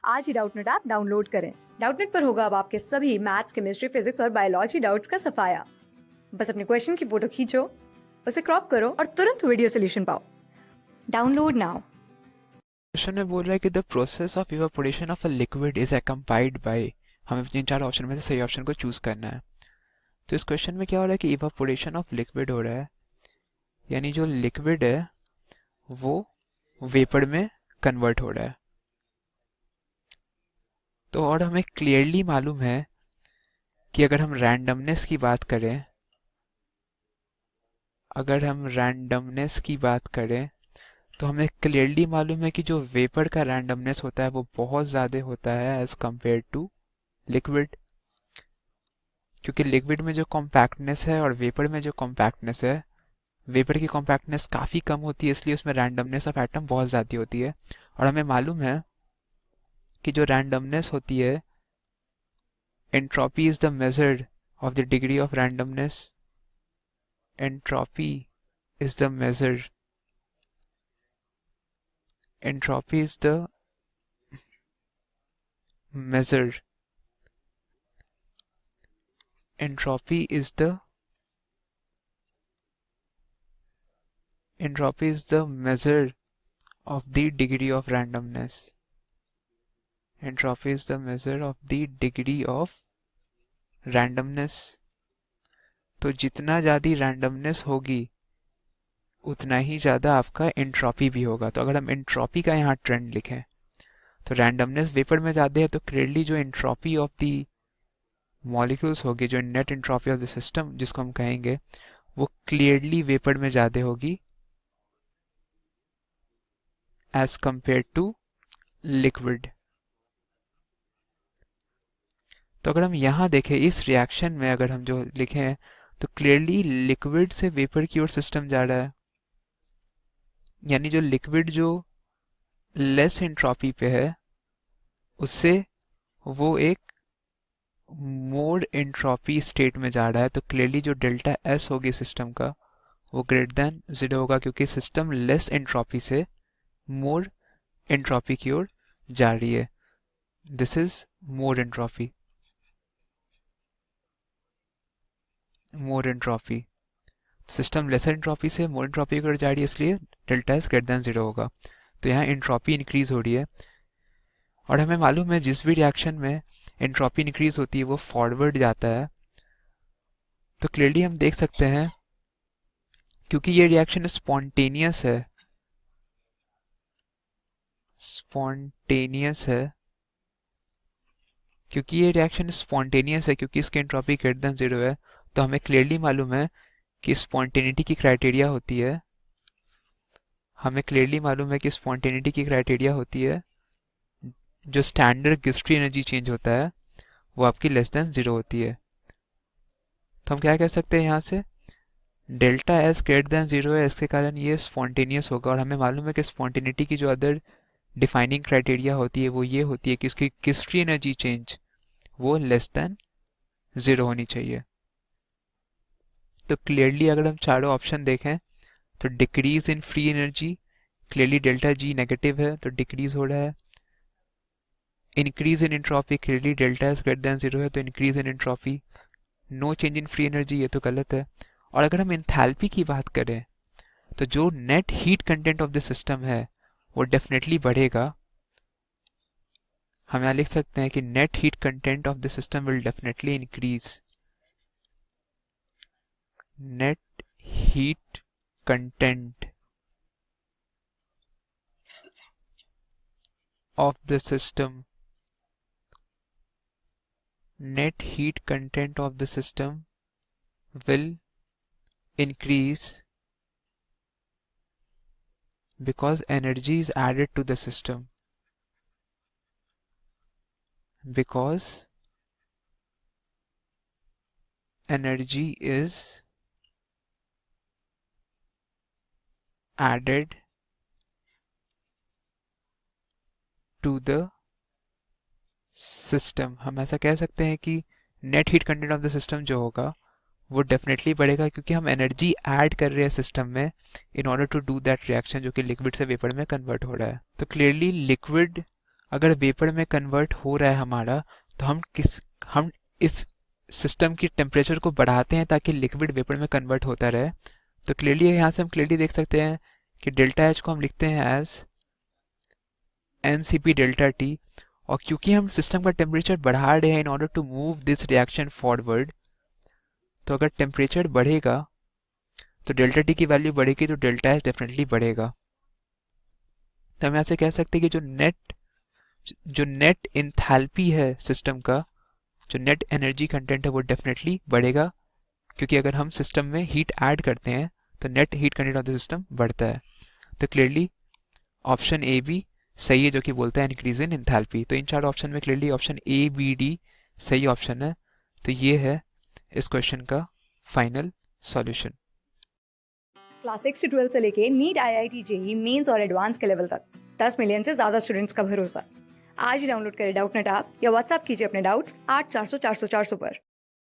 आज ही Doubtnut app download करें। Doubtnut पर होगा अब आपके सभी मैथ्स, केमिस्ट्री, फिजिक्स और बायोलॉजी डाउट्स का सफाया। बस अपने क्वेश्चन की फोटो खींचो, उसे क्रॉप करो और तुरंत वीडियो सोल्यूशन पाओ। Download now. क्वेश्चन में बोल रहा है कि the process of evaporation of a liquid is accompanied by, हमें इन चार ऑप्शन में से सही ऑप्शन को चूज करना है। तो इस क्वेश्चन में क्या हो रहा है कि इवापोरेशन ऑफ लिक्विड हो रहा है, यानी जो लिक्विड है वो वेपर में कन्वर्ट हो रहा है। तो और हमें क्लियरली मालूम है कि अगर हम रैंडमनेस की बात करें, तो हमें क्लियरली मालूम है कि जो वेपर का रैंडमनेस होता है वो बहुत ज़्यादा होता है एज कंपेयर टू लिक्विड, क्योंकि लिक्विड में जो कॉम्पैक्टनेस है और वेपर में जो कॉम्पैक्टनेस है, वेपर की कॉम्पैक्टनेस काफ़ी कम होती है, इसलिए उसमें रैंडमनेस ऑफ एटम बहुत ज़्यादा होती है। और हमें मालूम है कि जो रैंडमनेस होती है, entropy is the measure of the degree of randomness. Entropy is the measure entropy is the measure entropy is the measure of the degree of randomness. Entropy is the measure of the degree of randomness. तो जितना ज़्यादा randomness होगी उतना ही ज़्यादा आपका entropy भी होगा। तो अगर हम एंट्रोपी का यहाँ ट्रेंड लिखें तो रैंडमनेस वेपर में ज़्यादा है, तो क्लियरली जो एंट्रोपी ऑफ दी मॉलिक्यूल्स होगी, जो net entropy of the system जिसको हम कहेंगे, वो क्लियरली वेपर में ज़्यादा होगी एज कंपेयर टू लिक्विड। तो अगर हम यहाँ देखें इस रिएक्शन में, अगर हम जो लिखें तो क्लियरली लिक्विड से वेपर की ओर सिस्टम जा रहा है, यानी जो लिक्विड जो लेस एंट्रोपी पे है उससे वो एक मोर एंट्रोपी स्टेट में जा रहा है। तो क्लियरली जो डेल्टा एस होगी सिस्टम का वो ग्रेटर देन 0 होगा, क्योंकि सिस्टम लेस एंट्रोपी से मोर एंट्रोपी की ओर जा रही है। This is more entropy. System lesser entropy से मोर एंट्रोपी की ओर जा रही है, इसलिए डेल्टा एस ग्रेटर देन 0 होगा। तो यहाँ एंट्रोपी इंक्रीज हो रही है, और हमें मालूम है जिस भी रिएक्शन में एंट्रोपी इंक्रीज होती है वो फॉरवर्ड जाता है। तो क्लियरली हम देख सकते हैं, क्योंकि ये रिएक्शन स्पॉन्टेनियस है, क्योंकि इसकी एंट्रोपी ग्रेटर देन 0 है, तो हमें क्लियरली मालूम है कि स्पॉन्टेनिटी की क्राइटेरिया होती है जो स्टैंडर्ड गिस्ट्री एनर्जी चेंज होता है वो आपकी लेस देन 0 होती है। तो हम क्या कह सकते हैं यहाँ से, डेल्टा एस ग्रेटर देन 0 है, इसके कारण ये स्पॉन्टेनियस होगा। और हमें मालूम है कि स्पॉन्टेनिटी की जो अदर डिफाइनिंग क्राइटेरिया होती है वो ये होती है कि इसकी गिस्ट्री एनर्जी चेंज वो लेस देन 0 होनी चाहिए। तो क्लियरली अगर हम चारों ऑप्शन देखें तो decrease in free energy, clearly delta G negative है तो डिक्रीज हो रहा है। Increase in entropy, clearly delta S greater than 0 है तो increase in entropy. No change in free energy, ये तो गलत है। और अगर हम एंथैल्पी की बात करें तो जो net heat content of the system है वो डेफिनेटली बढ़ेगा। हम यहाँ लिख सकते हैं कि net heat content of the system will definitely increase. Net heat content of the system will increase because energy is added to the system, because energy is added to the system. हम ऐसा कह सकते हैं कि net heat content of the system जो होगा वो definitely बढ़ेगा, क्योंकि हम एनर्जी ऐड कर रहे हैं सिस्टम में in order to do that reaction जो कि लिक्विड से वेपर में कन्वर्ट हो रहा है। तो क्लियरली लिक्विड अगर वेपर में कन्वर्ट हो रहा है हमारा, तो हम इस सिस्टम की टेम्परेचर को बढ़ाते हैं ताकि लिक्विड वेपर में कन्वर्ट होता रहे। तो क्लियरली यहाँ से हम क्लियरली देख सकते हैं कि डेल्टा एच को हम लिखते हैं एज एनसीपी डेल्टा टी, और क्योंकि हम सिस्टम का टेम्परेचर बढ़ा रहे हैं in order to move this reaction forward, तो अगर टेम्परेचर बढ़ेगा तो डेल्टा टी की वैल्यू बढ़ेगी, तो डेल्टा एच डेफिनेटली बढ़ेगा। तो हम यहाँ से कह सकते हैं कि जो नेट इंथैल्पी है सिस्टम का, जो नेट एनर्जी कंटेंट है वो डेफिनेटली बढ़ेगा, क्योंकि अगर हम सिस्टम में हीट ऐड करते हैं तो net heat content of the system बढ़ता है। तो क्लियरली ऑप्शन ए बी सही है, जो कि बोलता है इंक्रीज इन इंथैल्पी। तो इन चार ऑप्शन में clearly option A B D सही ऑप्शन है। तो ये है इस क्वेश्चन का फाइनल सॉल्यूशन। क्लास 6 से 12 से लेके नीट, IIT, जेईई मेंस और एडवांस के लेवल तक 10 मिलियन से ज्यादा स्टूडेंट्स का भरोसा। आज ही डाउनलोड करें डाउटनेट ऐप या व्हाट्सएप कीजिए अपने डाउट्स 8400 400 400 पर।